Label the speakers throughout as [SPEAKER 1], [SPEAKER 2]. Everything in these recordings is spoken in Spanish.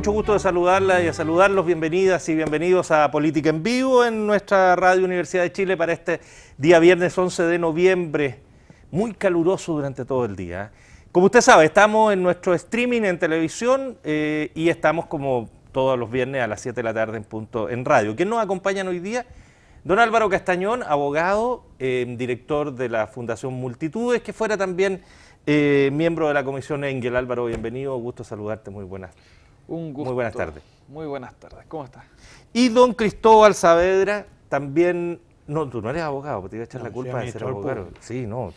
[SPEAKER 1] mucho gusto de saludarla y de saludarlos. Bienvenidas y bienvenidos a Política en Vivo en nuestra Radio Universidad de Chile para este día viernes 11 de noviembre. Muy caluroso durante todo el día. Como usted sabe, estamos en nuestro streaming en televisión y estamos como todos los viernes a las 7 de la tarde en punto en radio. ¿Quién nos acompaña hoy día? Don Álvaro Castañón, abogado, director de la Fundación Multitudes, que fuera también miembro de la Comisión Engel. Álvaro, bienvenido, gusto saludarte, muy buenas.
[SPEAKER 2] Un gusto.
[SPEAKER 1] Muy buenas tardes.
[SPEAKER 2] Muy buenas tardes, ¿cómo estás?
[SPEAKER 1] Y don Cristóbal Saavedra, también, no, tú no eres abogado, te iba a echar la culpa de ser abogado.
[SPEAKER 3] Público.
[SPEAKER 1] Sí, no,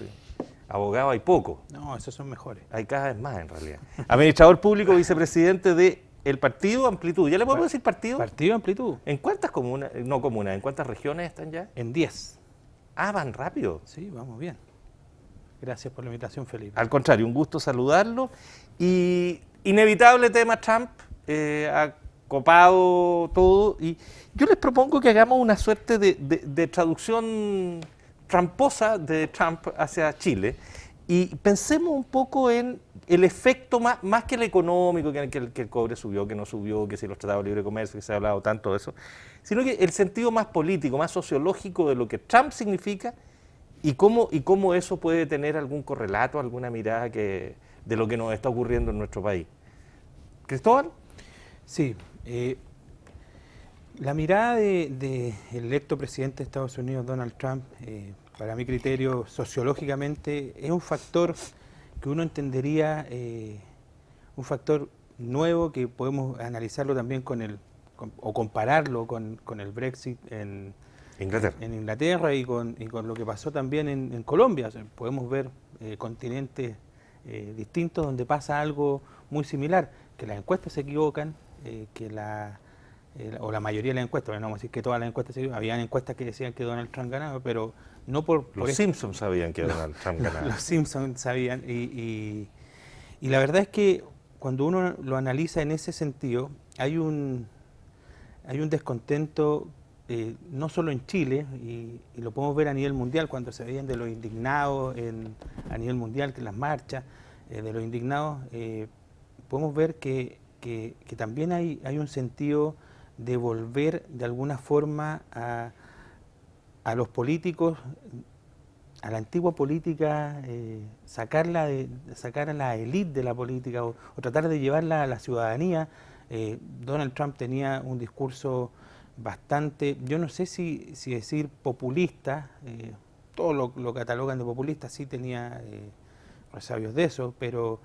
[SPEAKER 1] abogado hay poco.
[SPEAKER 3] No, esos son mejores.
[SPEAKER 1] Hay cada vez más en realidad. Administrador público, vicepresidente de el Partido Amplitud. ¿Ya le podemos decir partido?
[SPEAKER 3] Partido Amplitud.
[SPEAKER 1] ¿En cuántas comunas, no comunas, en cuántas regiones están ya?
[SPEAKER 3] En 10.
[SPEAKER 1] Ah, van rápido.
[SPEAKER 3] Sí, vamos bien. Gracias por la invitación, Felipe.
[SPEAKER 1] Al contrario, un gusto saludarlo. Y inevitable tema Trump, ha copado todo. Y yo les propongo que hagamos una suerte de traducción tramposa de Trump hacia Chile. Y pensemos un poco en el efecto más que el económico, que el cobre subió, que no subió, que si los tratados de libre comercio, que se ha hablado tanto de eso, sino que el sentido más político, más sociológico de lo que Trump significa y cómo eso puede tener algún correlato, alguna mirada de lo que nos está ocurriendo en nuestro país. ¿Cristóbal?
[SPEAKER 3] Sí. La mirada del electo presidente de Estados Unidos, Donald Trump, para mi criterio, sociológicamente, es un factor que uno entendería, un factor nuevo que podemos analizarlo también o compararlo con el Brexit en Inglaterra y con lo que pasó también en Colombia. O sea, podemos ver continentes distintos donde pasa algo muy similar, que las encuestas se equivocan, o la mayoría de las encuestas, no vamos a decir que todas las encuestas se equivocan, habían encuestas que decían que Donald Trump ganaba, pero no por
[SPEAKER 1] Los Simpsons sabían que Donald Trump ganaba.
[SPEAKER 3] Los Simpsons sabían, y la verdad es que cuando uno lo analiza en ese sentido, hay un descontento no solo en Chile, y lo podemos ver a nivel mundial, cuando se veían de los indignados a nivel mundial, que las marchas de los indignados, podemos ver que también hay un sentido de volver de alguna forma a los políticos, a la antigua política, sacar a la élite de la política o tratar de llevarla a la ciudadanía. Donald Trump tenía un discurso bastante, yo no sé si decir populista, todos lo catalogan de populista, sí tenía resabios de eso, pero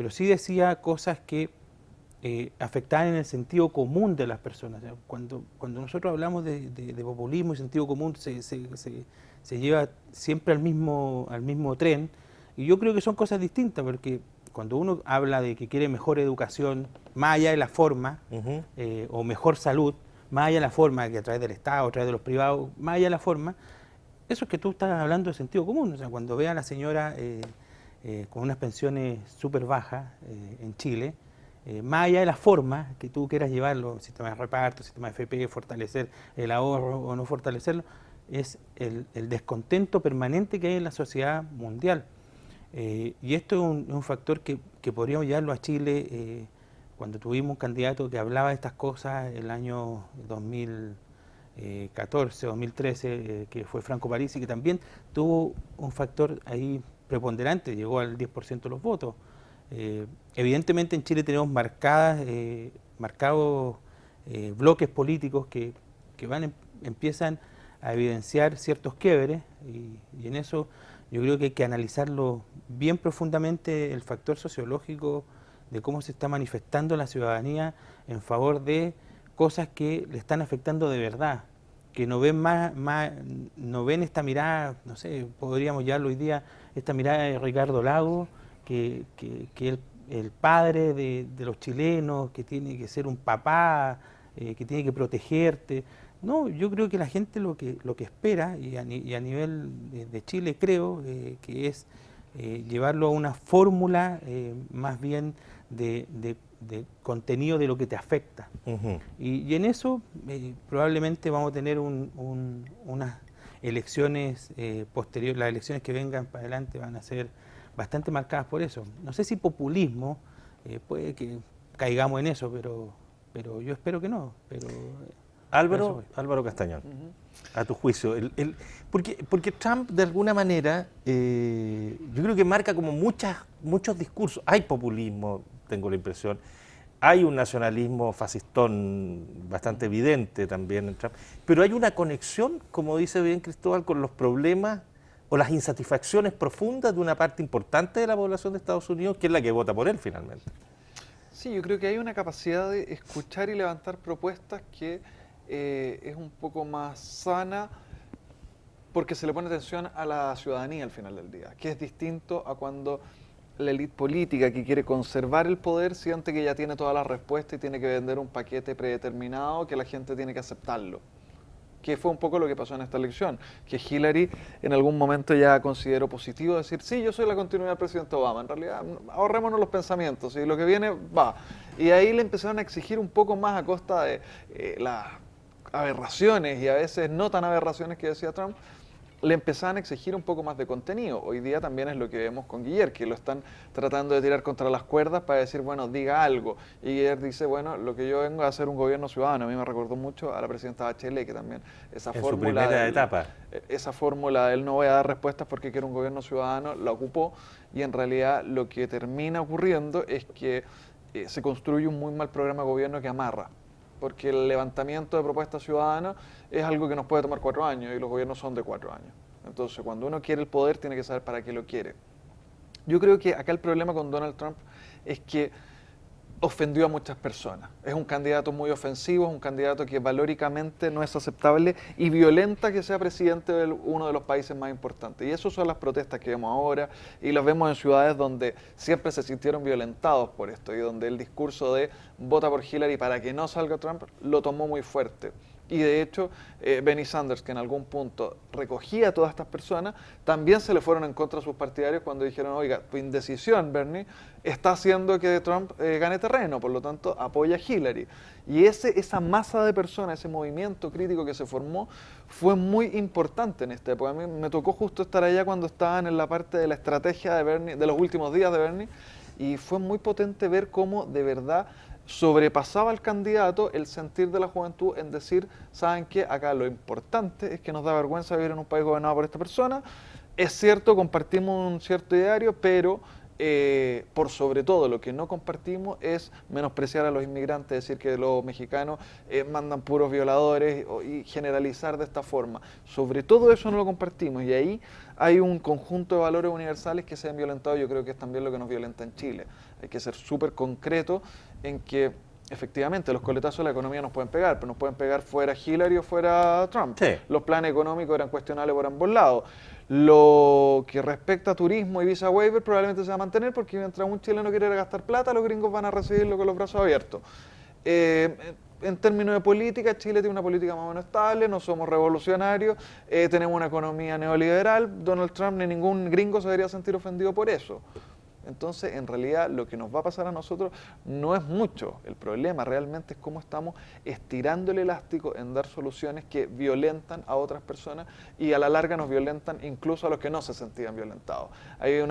[SPEAKER 3] sí decía cosas que afectaban en el sentido común de las personas. Cuando nosotros hablamos de populismo y sentido común, se lleva siempre al mismo tren, y yo creo que son cosas distintas, porque cuando uno habla de que quiere mejor educación, más allá de la forma, o mejor salud, más allá de la forma, que a través del Estado, a través de los privados, más allá de la forma, eso es que tú estás hablando de sentido común. O sea, cuando ve a la señora con unas pensiones súper bajas en Chile, más allá de la forma que tú quieras llevarlo, sistema de reparto, sistema de FP, fortalecer el ahorro o no fortalecerlo, es el descontento permanente que hay en la sociedad mundial. Y esto es un factor que podríamos llevarlo a Chile cuando tuvimos un candidato que hablaba de estas cosas el año 2014, 2013, que fue Franco Parisi, que también tuvo un factor ahí preponderante, llegó al 10% de los votos. Evidentemente en Chile tenemos marcados bloques políticos que empiezan a evidenciar ciertos quiebres, y en eso yo creo que hay que analizarlo bien profundamente, el factor sociológico de cómo se está manifestando la ciudadanía en favor de cosas que le están afectando de verdad, que no ven no ven esta mirada, no sé, podríamos llevarlo hoy día, esta mirada de Ricardo Lagos, que el padre de los chilenos, que tiene que ser un papá, que tiene que protegerte. No, yo creo que la gente lo que espera, y a nivel de Chile creo, que es llevarlo a una fórmula más bien de contenido de lo que te afecta. Y en eso probablemente vamos a tener unas elecciones posteriores, las elecciones que vengan para adelante van a ser bastante marcadas por eso. No sé si populismo, puede que caigamos en eso, pero yo espero que no. Pero
[SPEAKER 1] Álvaro Castañón, a tu juicio, porque Trump de alguna manera, yo creo que marca como muchos discursos. Hay populismo, tengo la impresión, hay un nacionalismo fascistón bastante evidente también en Trump, pero hay una conexión, como dice bien Cristóbal, con los problemas o las insatisfacciones profundas de una parte importante de la población de Estados Unidos, que es la que vota por él finalmente.
[SPEAKER 2] Sí, yo creo que hay una capacidad de escuchar y levantar propuestas que es un poco más sana porque se le pone atención a la ciudadanía al final del día, que es distinto a cuando la élite política que quiere conservar el poder siente que ya tiene todas las respuestas y tiene que vender un paquete predeterminado que la gente tiene que aceptarlo. Que fue un poco lo que pasó en esta elección, que Hillary en algún momento ya consideró positivo decir, sí, yo soy la continuidad del presidente Obama, en realidad ahorrémonos los pensamientos y lo que viene va. Y ahí le empezaron a exigir un poco más a costa de las aberraciones y a veces no tan aberraciones que decía Trump, le empezaban a exigir un poco más de contenido. Hoy día también es lo que vemos con Guillermo, que lo están tratando de tirar contra las cuerdas para decir, bueno, diga algo. Y Guillermo dice, bueno, lo que yo vengo a hacer un gobierno ciudadano. A mí me recordó mucho a la presidenta Bachelet, que también esa
[SPEAKER 1] En
[SPEAKER 2] fórmula...
[SPEAKER 1] su primera etapa.
[SPEAKER 2] Esa fórmula de él no voy a dar respuestas porque quiero un gobierno ciudadano, la ocupó, y en realidad lo que termina ocurriendo es que se construye un muy mal programa de gobierno que amarra. Porque el levantamiento de propuestas ciudadanas es algo que nos puede tomar 4 años y los gobiernos son de 4 años. Entonces, cuando uno quiere el poder, tiene que saber para qué lo quiere. Yo creo que acá el problema con Donald Trump es que ofendió a muchas personas. Es un candidato muy ofensivo, es un candidato que valóricamente no es aceptable y violenta que sea presidente de uno de los países más importantes. Y esas son las protestas que vemos ahora y las vemos en ciudades donde siempre se sintieron violentados por esto y donde el discurso de vota por Hillary para que no salga Trump lo tomó muy fuerte. Y de hecho, Bernie Sanders, que en algún punto recogía a todas estas personas, también se le fueron en contra a sus partidarios cuando dijeron, oiga, tu indecisión, Bernie, está haciendo que Trump gane terreno, por lo tanto, apoya a Hillary. Y esa masa de personas, ese movimiento crítico que se formó, fue muy importante en esta época. A mí me tocó justo estar allá cuando estaban en la parte de la estrategia de Bernie, de los últimos días de Bernie, y fue muy potente ver cómo de verdad sobrepasaba al candidato el sentir de la juventud en decir, ¿saben qué? Acá lo importante es que nos da vergüenza vivir en un país gobernado por esta persona. Es cierto, compartimos un cierto ideario, pero por sobre todo lo que no compartimos es menospreciar a los inmigrantes, decir que los mexicanos mandan puros violadores y generalizar de esta forma. Sobre todo eso no lo compartimos y ahí hay un conjunto de valores universales que se han violentado. Yo creo que es también lo que nos violenta en Chile. Hay que ser súper concreto en que efectivamente los coletazos de la economía nos pueden pegar, pero nos pueden pegar fuera Hillary o fuera Trump.
[SPEAKER 1] Sí.
[SPEAKER 2] Los planes económicos eran cuestionables por ambos lados. Lo que respecta a turismo y visa waiver probablemente se va a mantener porque mientras un chileno quiere ir a gastar plata, los gringos van a recibirlo con los brazos abiertos. En términos de política, Chile tiene una política más o menos estable, no somos revolucionarios, tenemos una economía neoliberal, Donald Trump ni ningún gringo se debería sentir ofendido por eso. Entonces, en realidad, lo que nos va a pasar a nosotros no es mucho. El problema realmente es cómo estamos estirando el elástico en dar soluciones que violentan a otras personas y a la larga nos violentan incluso a los que no se sentían violentados. Y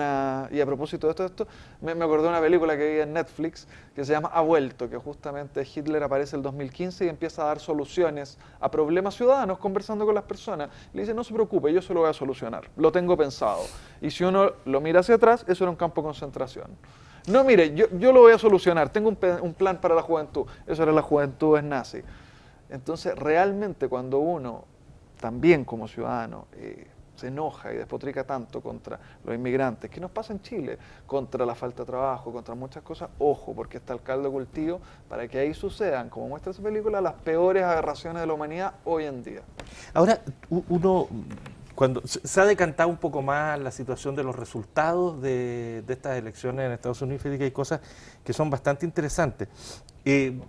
[SPEAKER 2] a propósito de esto me acordé de una película que vi en Netflix que se llama Ha Vuelto, que justamente Hitler aparece el 2015 y empieza a dar soluciones a problemas ciudadanos conversando con las personas. Le dice, no se preocupe, yo se lo voy a solucionar, lo tengo pensado. Y si uno lo mira hacia atrás, eso era un campo de concentración. No, mire, yo lo voy a solucionar, tengo un plan para la juventud. Eso era la juventud es nazi. Entonces, realmente cuando uno, también como ciudadano, se enoja y despotrica tanto contra los inmigrantes, ¿qué nos pasa en Chile? Contra la falta de trabajo, contra muchas cosas, ojo, porque está el caldo de cultivo para que ahí sucedan, como muestra esa película, las peores aberraciones de la humanidad hoy en día.
[SPEAKER 1] Ahora, uno... Cuando se ha decantado un poco más la situación de los resultados de estas elecciones en Estados Unidos, fíjate que hay cosas que son bastante interesantes.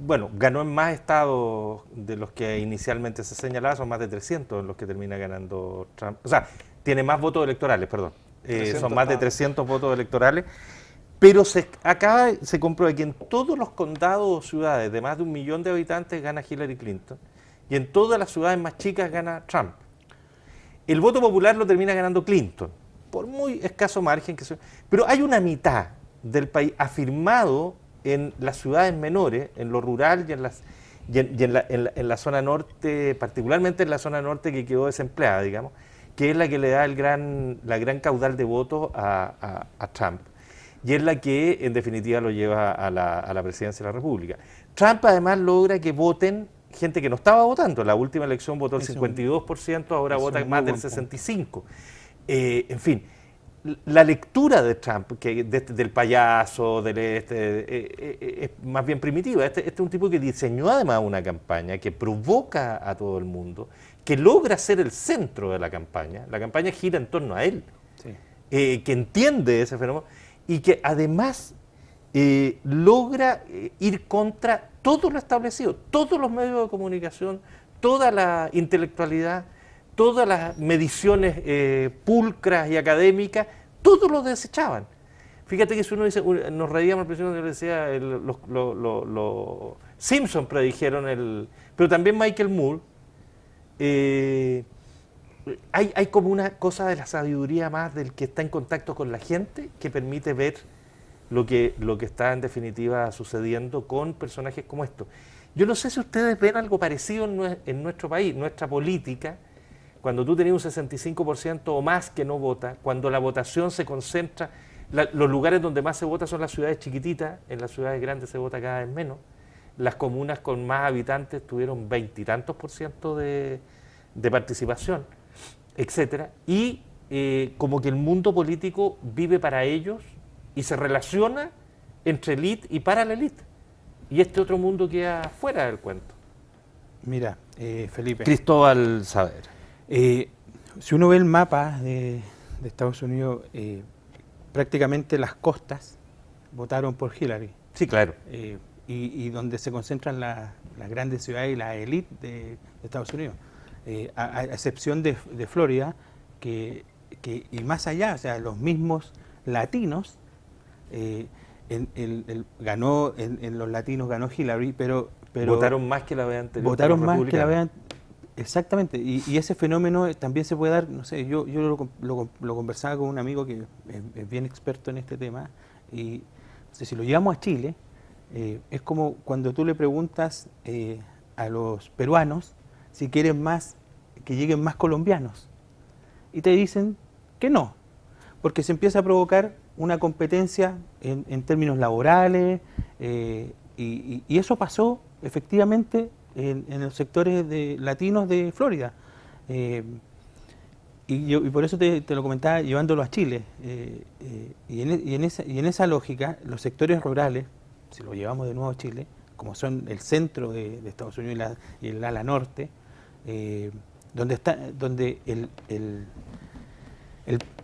[SPEAKER 1] Bueno, ganó en más estados de los que inicialmente se señalaba, son más de 300 en los que termina ganando Trump. O sea, tiene más votos electorales, perdón. Son más de 300 votos electorales. Pero se comprueba que en todos los condados o ciudades de más de 1 millón de habitantes gana Hillary Clinton y en todas las ciudades más chicas gana Trump. El voto popular lo termina ganando Clinton, por muy escaso margen que sea. Pero hay una mitad del país afirmado en las ciudades menores, en lo rural y en la zona norte, particularmente en la zona norte que quedó desempleada, digamos, que es la que le da la gran caudal de votos a Trump. Y es la que, en definitiva, lo lleva a la presidencia de la República. Trump, además, logra que voten gente que no estaba votando. La última elección votó el 52%, ahora vota más del 65%. En fin, la lectura de Trump, del payaso, es más bien primitiva. Este es un tipo que diseñó además una campaña que provoca a todo el mundo, que logra ser el centro de la campaña. La campaña gira en torno a él, que entiende ese fenómeno y que además logra ir contra todo lo establecido, todos los medios de comunicación, toda la intelectualidad, todas las mediciones pulcras y académicas, todos lo desechaban. Fíjate que si uno dice, nos reíamos al principio que decía, los Simpsons predijeron pero también Michael Moore. Hay como una cosa de la sabiduría más del que está en contacto con la gente que permite ver lo que está en definitiva sucediendo con personajes como estos. Yo no sé si ustedes ven algo parecido en nuestro país, nuestra política, cuando tú tenías un 65% o más que no vota, cuando la votación se concentra, los lugares donde más se vota son las ciudades chiquititas, en las ciudades grandes se vota cada vez menos, las comunas con más habitantes tuvieron 20 y tantos % de participación, etcétera, y como que el mundo político vive para ellos y se relaciona entre élite y para la élite, y este otro mundo queda fuera del cuento.
[SPEAKER 3] Mira, Felipe.
[SPEAKER 1] Cristóbal Saavedra.
[SPEAKER 3] Si uno ve el mapa de Estados Unidos, prácticamente las costas votaron por Hillary.
[SPEAKER 1] Sí, claro.
[SPEAKER 3] Y donde se concentran las grandes ciudades y la élite de Estados Unidos. A excepción de Florida, y más allá, o sea, los mismos latinos, ganó en los latinos ganó Hillary, pero
[SPEAKER 1] votaron más que la vez anterior.
[SPEAKER 3] Votaron más que la vez anterior. Exactamente, y ese fenómeno también se puede dar, no sé, yo lo conversaba con un amigo que es bien experto en este tema, y no sé, si lo llevamos a Chile, es como cuando tú le preguntas a los peruanos si quieren que lleguen más colombianos, y te dicen que no, porque se empieza a provocar una competencia en términos laborales, y eso pasó efectivamente en los sectores latinos de Florida. Y por eso te lo comentaba llevándolo a Chile. Y en esa lógica, los sectores rurales, si lo llevamos de nuevo a Chile, como son el centro de Estados Unidos y el ala norte, donde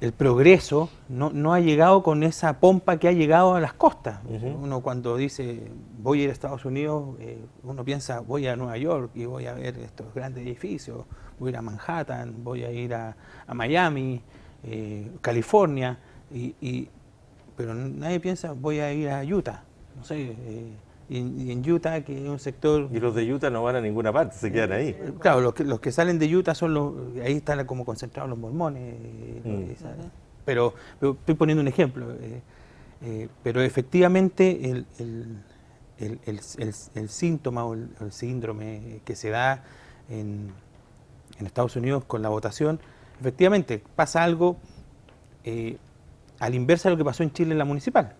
[SPEAKER 3] el progreso no ha llegado con esa pompa que ha llegado a las costas. Uno cuando dice voy a ir a Estados Unidos, uno piensa voy a Nueva York y voy a ver estos grandes edificios, voy a ir a Manhattan, voy a ir a Miami, California, pero nadie piensa voy a ir a Utah, no sé, y en Utah, que es un sector...
[SPEAKER 1] Y los de Utah no van a ninguna parte, se quedan ahí.
[SPEAKER 3] Claro, los que salen de Utah son ahí están como concentrados los mormones. Pero estoy poniendo un ejemplo. Pero efectivamente el síntoma o el síndrome que se da en Estados Unidos con la votación, efectivamente pasa algo al inverso de lo que pasó en Chile en la municipal.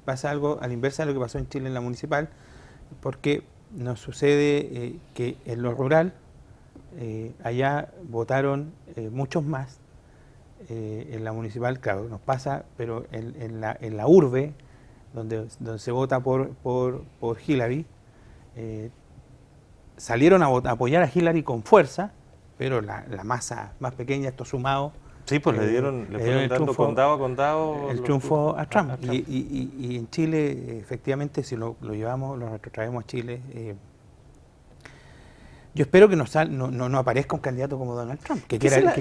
[SPEAKER 3] Pasa algo al inverso de lo que pasó en Chile en la municipal, porque nos sucede que en lo rural allá votaron muchos más, en la municipal, claro, nos pasa, pero en la urbe, donde se vota por Hillary, salieron a apoyar a Hillary con fuerza, pero la masa más pequeña, esto sumado,
[SPEAKER 1] sí, pues le fueron dando triunfo, condado a condado
[SPEAKER 3] el triunfo a Trump. Y en Chile, efectivamente, si lo llevamos, lo retrotraemos a Chile, yo espero que no aparezca un candidato como Donald Trump, que quiera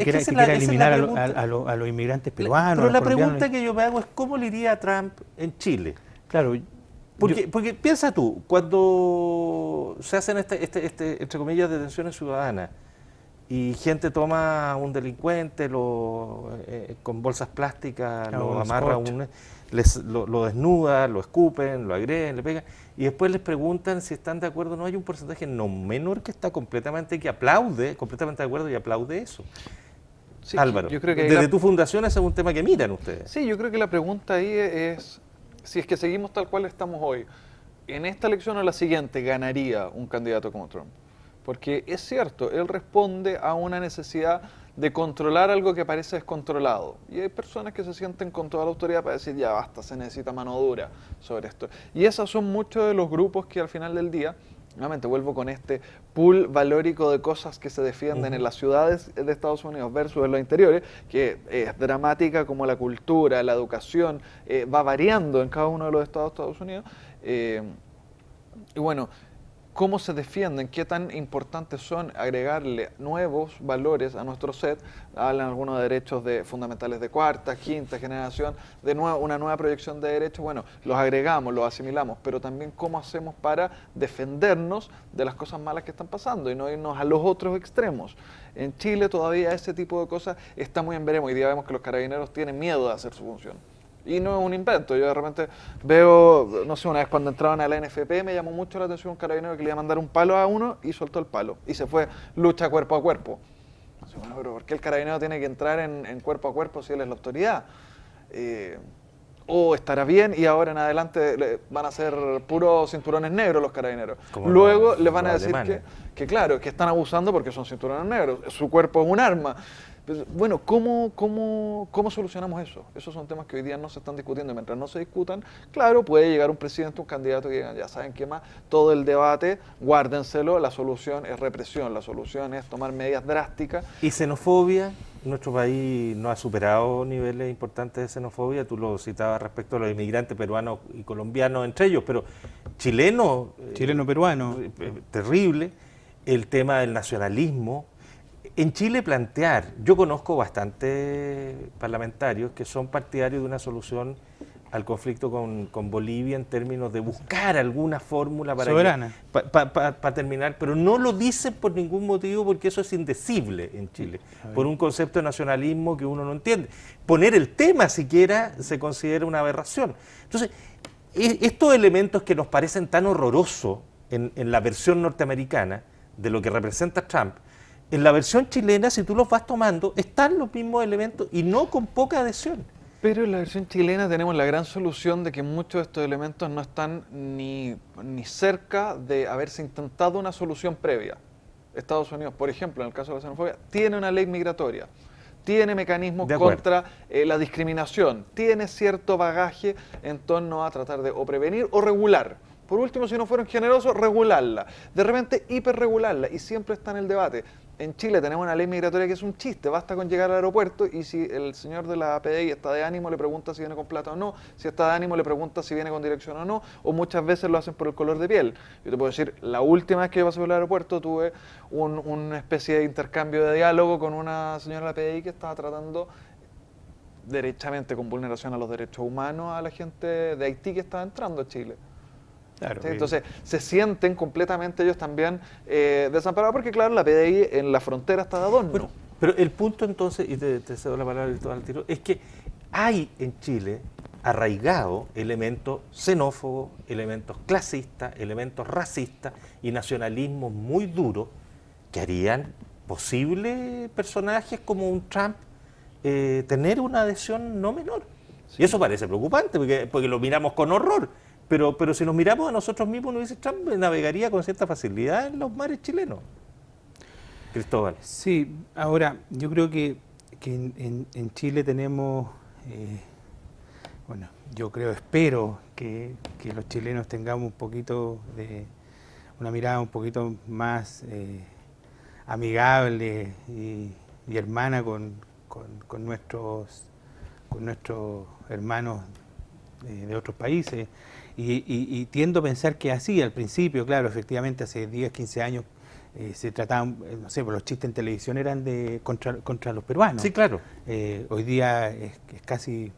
[SPEAKER 3] eliminar a los inmigrantes peruanos.
[SPEAKER 1] Pero la pregunta que yo me hago es ¿cómo le iría a Trump en Chile?
[SPEAKER 3] Claro.
[SPEAKER 1] Porque piensa tú, cuando se hacen entre comillas, detenciones ciudadanas, y gente toma a un delincuente, con bolsas plásticas,
[SPEAKER 3] Claro,
[SPEAKER 1] lo
[SPEAKER 3] un
[SPEAKER 1] amarra a
[SPEAKER 3] scotch.
[SPEAKER 1] lo desnuda, lo escupen, lo agreden, le pegan, y después les preguntan si están de acuerdo o no. Hay un porcentaje no menor que está completamente de acuerdo y aplaude eso.
[SPEAKER 2] Sí,
[SPEAKER 1] Álvaro,
[SPEAKER 2] yo creo que ahí
[SPEAKER 1] desde tu fundación ese es un tema que miran ustedes.
[SPEAKER 2] Sí, yo creo que la pregunta ahí es si es que seguimos tal cual estamos hoy, ¿en esta elección o la siguiente ganaría un candidato como Trump? Porque es cierto, él responde a una necesidad de controlar algo que parece descontrolado. Y hay personas que se sienten con toda la autoridad para decir, ya basta, se necesita mano dura sobre esto. Y esos son muchos de los grupos que al final del día, nuevamente vuelvo con este pool valórico de cosas que se defienden en las ciudades de Estados Unidos versus en los interiores, que es dramática como la cultura, la educación, va variando en cada uno de los estados de Estados Unidos. Y bueno, ¿cómo se defienden? ¿Qué tan importantes son agregarle nuevos valores a nuestro set? Hablan algunos de derechos fundamentales de cuarta, quinta generación, de una nueva proyección de derechos. Bueno, los agregamos, los asimilamos, pero también cómo hacemos para defendernos de las cosas malas que están pasando y no irnos a los otros extremos. En Chile todavía ese tipo de cosas está muy en veremos. Hoy día vemos que los carabineros tienen miedo de hacer su función. Y no es un invento, yo de repente veo, no sé, una vez cuando entraban a la NFP me llamó mucho la atención un carabinero que le iba a mandar un palo a uno y soltó el palo. Y se fue lucha cuerpo a cuerpo. No sé, bueno, pero ¿por qué el carabinero tiene que entrar en cuerpo a cuerpo si él es la autoridad? O estará bien y ahora en adelante van a ser puros cinturones negros los carabineros.
[SPEAKER 1] Como
[SPEAKER 2] Luego les van a
[SPEAKER 1] los
[SPEAKER 2] decir
[SPEAKER 1] alemanes.
[SPEAKER 2] que claro, que están abusando porque son cinturones negros. Su cuerpo es un arma. Pues, bueno, ¿cómo solucionamos eso? Esos son temas que hoy día no se están discutiendo. Mientras no se discutan, claro, puede llegar un presidente, un candidato que digan, ya saben qué más, todo el debate, guárdenselo, la solución es represión, la solución es tomar medidas drásticas.
[SPEAKER 1] Y xenofobia, nuestro país no ha superado niveles importantes de xenofobia, tú lo citabas respecto a los inmigrantes peruanos y colombianos entre ellos, pero chilenos,
[SPEAKER 3] Chileno-peruano.
[SPEAKER 1] terrible, el tema del nacionalismo. En Chile yo conozco bastantes parlamentarios que son partidarios de una solución al conflicto con Bolivia en términos de buscar alguna fórmula para
[SPEAKER 3] Soberana.
[SPEAKER 1] para terminar, pero no lo dicen por ningún motivo porque eso es indecible en Chile, por un concepto de nacionalismo que uno no entiende. Poner el tema siquiera se considera una aberración. Entonces, estos elementos que nos parecen tan horrorosos en la versión norteamericana de lo que representa Trump, en la versión chilena, si tú los vas tomando, están los mismos elementos y no con poca adhesión.
[SPEAKER 2] Pero en la versión chilena tenemos la gran solución de que muchos de estos elementos no están ni cerca de haberse intentado una solución previa. Estados Unidos, por ejemplo, en el caso de la xenofobia, tiene una ley migratoria, tiene mecanismos contra la discriminación, tiene cierto bagaje en torno a tratar de o prevenir o regular. Por último, si no fueron generosos, regularla. De repente, hiperregularla. Y siempre está en el debate. En Chile tenemos una ley migratoria que es un chiste, basta con llegar al aeropuerto y si el señor de la PDI está de ánimo le pregunta si viene con plata o no, si está de ánimo le pregunta si viene con dirección o no, o muchas veces lo hacen por el color de piel. Yo te puedo decir, la última vez que yo pasé por el aeropuerto tuve una especie de intercambio de diálogo con una señora de la PDI que estaba tratando derechamente con vulneración a los derechos humanos a la gente de Haití que estaba entrando a Chile.
[SPEAKER 3] Claro,
[SPEAKER 2] ¿Sí? Entonces se sienten completamente ellos también desamparados porque claro, la PDI en la frontera está de adorno.
[SPEAKER 1] Bueno, pero el punto entonces, y te cedo la palabra al tiro, es que hay en Chile arraigado elementos xenófobos, elementos clasistas, elementos racistas y nacionalismos muy duros que harían posible personajes como un Trump tener una adhesión no menor. Sí. Y eso parece preocupante porque lo miramos con horror. Pero si nos miramos a nosotros mismos, uno dice, Trump navegaría con cierta facilidad en los mares chilenos. Cristóbal.
[SPEAKER 3] Sí, ahora, yo creo que en Chile tenemos, bueno, yo creo, espero que los chilenos tengamos un poquito una mirada un poquito más amigable y hermana con nuestros hermanos de otros países. Y tiendo a pensar que así, al principio, claro, efectivamente, hace 10, 15 años se trataban, no sé, los chistes en televisión eran contra los peruanos.
[SPEAKER 1] Sí, claro.
[SPEAKER 3] Hoy día es casi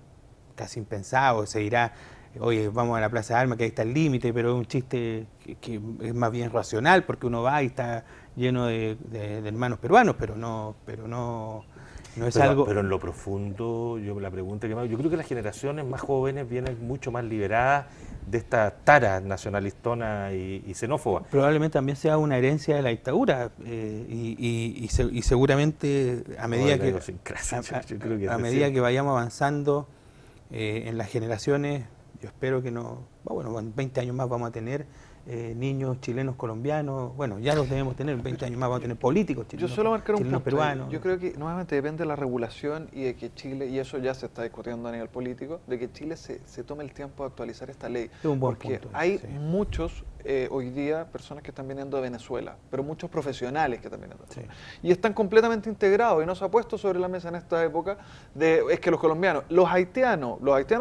[SPEAKER 3] impensado, se irá oye, vamos a la Plaza de Armas, que ahí está el límite, pero es un chiste que es más bien racional, porque uno va y está lleno de hermanos peruanos, pero no es algo...
[SPEAKER 1] Pero en lo profundo, la pregunta que me hago, yo creo que las generaciones más jóvenes vienen mucho más liberadas de esta tara nacionalistona y xenófoba.
[SPEAKER 3] Probablemente también sea una herencia de la dictadura y seguramente a medida a medida que vayamos avanzando en las generaciones, yo espero que no, bueno, en 20 años más vamos a tener niños chilenos colombianos, bueno, ya los debemos tener, en 20 años más vamos a tener políticos chilenos,
[SPEAKER 2] yo suelo marcar un punto
[SPEAKER 3] peruanos.
[SPEAKER 2] Yo creo que nuevamente depende de la regulación y de que Chile, y eso ya se está discutiendo a nivel político, de que Chile se tome el tiempo de actualizar esta ley.
[SPEAKER 3] Es un buen
[SPEAKER 2] porque
[SPEAKER 3] punto,
[SPEAKER 2] hay
[SPEAKER 3] sí.
[SPEAKER 2] muchos, hoy día, personas que están viniendo de Venezuela, pero muchos profesionales que están viniendo de Venezuela.
[SPEAKER 3] Sí.
[SPEAKER 2] Y están completamente integrados y no se ha puesto sobre la mesa en esta época es que los colombianos, los haitianos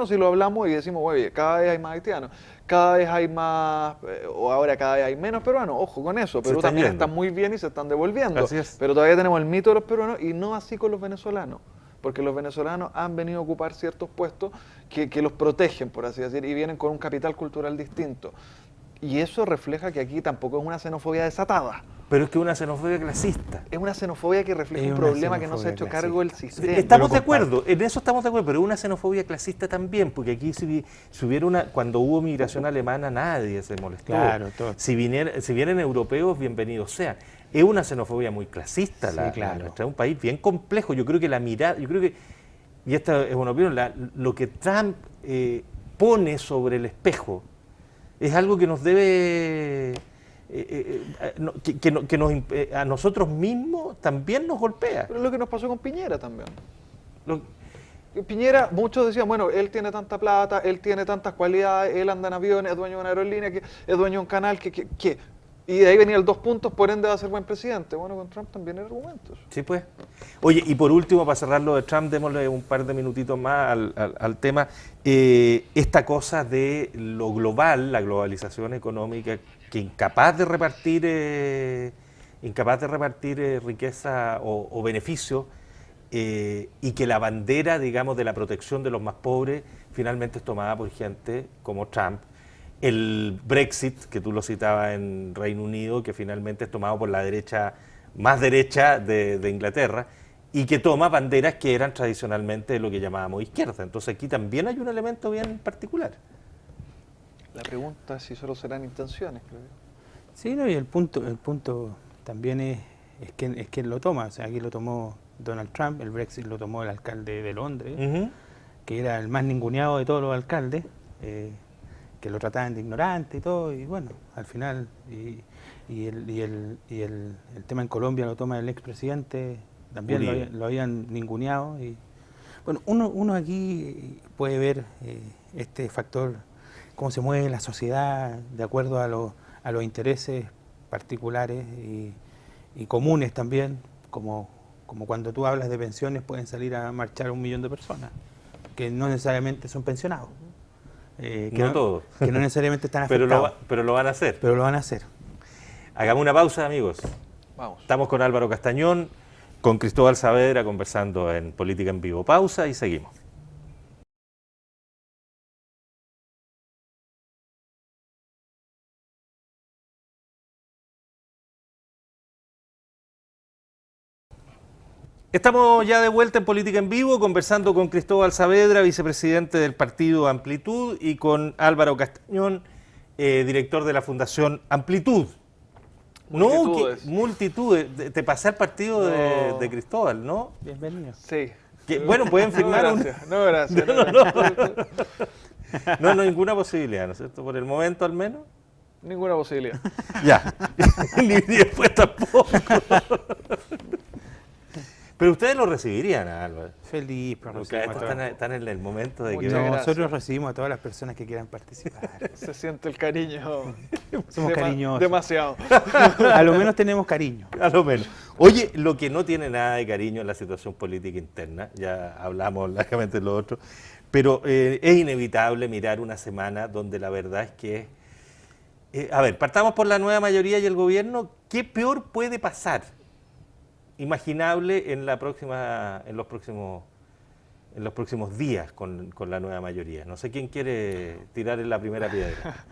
[SPEAKER 2] si lo hablamos y decimos, oye, cada vez hay más haitianos, cada vez hay más, o ahora cada vez hay menos peruanos, ojo con eso, Perú también está muy bien y se están devolviendo, pero todavía tenemos el mito de los peruanos y no así con los venezolanos, porque los venezolanos han venido a ocupar ciertos puestos que los protegen, por así decir, y vienen con un capital cultural distinto. Y eso refleja que aquí tampoco es una xenofobia desatada.
[SPEAKER 1] Pero es que es una xenofobia clasista.
[SPEAKER 2] Es una xenofobia que refleja un problema que no se ha hecho cargo el sistema.
[SPEAKER 1] Estamos de acuerdo, en eso estamos de acuerdo, pero es una xenofobia clasista también, porque aquí si hubiera cuando hubo migración alemana nadie se molestó.
[SPEAKER 3] Claro, todo.
[SPEAKER 1] Si vienen europeos, bienvenidos sean. Es una xenofobia muy clasista la nuestra, es un país bien complejo. Yo creo que y esta es una opinión, lo que Trump pone sobre el espejo es algo que nos debe, a nosotros mismos también nos golpea.
[SPEAKER 2] Pero es lo que nos pasó con Piñera también. Piñera, muchos decían, bueno, él tiene tanta plata, él tiene tantas cualidades, él anda en aviones, es dueño de una aerolínea, es dueño de un canal, y de ahí venía el 2 puntos, por ende va a ser buen presidente. Bueno, con Trump también hay argumentos.
[SPEAKER 1] Sí, pues. Oye, y por último, para cerrar lo de Trump, démosle un par de minutitos más al tema. Esta cosa de lo global, la globalización económica, que incapaz de repartir riqueza o beneficios, y que la bandera, digamos, de la protección de los más pobres finalmente es tomada por gente como Trump. El Brexit, que tú lo citabas en Reino Unido, que finalmente es tomado por la derecha, más derecha de Inglaterra, y que toma banderas que eran tradicionalmente lo que llamábamos izquierda. Entonces aquí también hay un elemento bien particular.
[SPEAKER 2] La pregunta es si solo serán intenciones, creo yo.
[SPEAKER 3] Sí, no, y el punto también es que lo toma, o sea, aquí lo tomó Donald Trump, el Brexit lo tomó el alcalde de Londres, que era el más ninguneado de todos los alcaldes, que lo trataban de ignorante y todo, y bueno, al final, el tema en Colombia lo toma el expresidente, también lo habían ninguneado, y bueno, uno aquí puede ver este factor, cómo se mueve la sociedad de acuerdo a los intereses particulares y comunes también, como cuando tú hablas de pensiones pueden salir a marchar 1 millón de personas, que no necesariamente son pensionados.
[SPEAKER 1] Todos.
[SPEAKER 3] Que no necesariamente están afectados.
[SPEAKER 1] Pero lo van a hacer.
[SPEAKER 3] Pero lo van a hacer.
[SPEAKER 1] Hagamos una pausa, amigos.
[SPEAKER 2] Vamos.
[SPEAKER 1] Estamos con Álvaro Castañón, con Cristóbal Saavedra conversando en Política en Vivo. Pausa y seguimos. Estamos ya de vuelta en Política en Vivo, conversando con Cristóbal Saavedra, vicepresidente del partido Amplitud, y con Álvaro Castañón, director de la Fundación Amplitud. Multitudes. Te pasé al partido de Cristóbal, ¿no?
[SPEAKER 3] Bienvenido.
[SPEAKER 2] Sí.
[SPEAKER 1] Bueno, pueden firmar
[SPEAKER 2] No, gracias.
[SPEAKER 1] No, ninguna posibilidad, ¿no es cierto? Por el momento al menos.
[SPEAKER 2] Ninguna posibilidad.
[SPEAKER 1] Ya. Ni después tampoco. Pero ustedes lo recibirían, Álvaro.
[SPEAKER 3] Feliz,
[SPEAKER 1] Porque están en el momento de que...
[SPEAKER 3] Nosotros recibimos a todas las personas que quieran participar.
[SPEAKER 2] Se siente el cariño.
[SPEAKER 3] Somos cariñosos.
[SPEAKER 2] Demasiado.
[SPEAKER 3] A lo menos tenemos cariño.
[SPEAKER 1] A lo menos. Oye, lo que no tiene nada de cariño es la situación política interna, ya hablamos largamente de lo otro, pero es inevitable mirar una semana donde la verdad es que... a ver, partamos por la nueva mayoría y el gobierno. ¿Qué peor puede pasar? Imaginable en los próximos en los próximos días con la nueva mayoría? No sé quién quiere tirar en la primera piedra.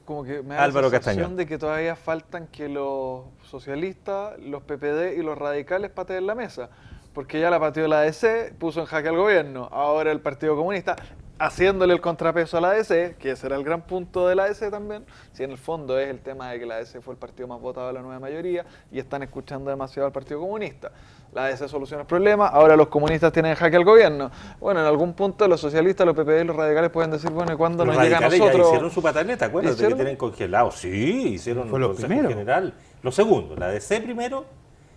[SPEAKER 2] Como que me da
[SPEAKER 1] Álvaro
[SPEAKER 2] la sensación
[SPEAKER 1] Castañón.
[SPEAKER 2] de que todavía faltan que los socialistas, los PPD y los radicales pateen la mesa, porque ya la pateó la ADC, puso en jaque al gobierno, ahora el Partido Comunista, haciéndole el contrapeso a la ADC, que ese era el gran punto de la ADC también, si en el fondo es el tema de que la ADC fue el partido más votado de la nueva mayoría y están escuchando demasiado al Partido Comunista. La ADC soluciona el problema, ahora los comunistas tienen en jaque al gobierno. Bueno, en algún punto los socialistas, los PPD y los radicales pueden decir, bueno, ¿y cuándo
[SPEAKER 1] Los
[SPEAKER 2] nos llega a
[SPEAKER 1] radicales
[SPEAKER 2] nosotros?
[SPEAKER 1] ya hicieron su pataleta, acuérdate
[SPEAKER 2] ¿Hicieron?
[SPEAKER 1] que tienen congelado. Sí, hicieron
[SPEAKER 3] Fue
[SPEAKER 1] el
[SPEAKER 3] lo
[SPEAKER 1] Consejo
[SPEAKER 3] primero.
[SPEAKER 1] General. Lo segundo, la DC primero,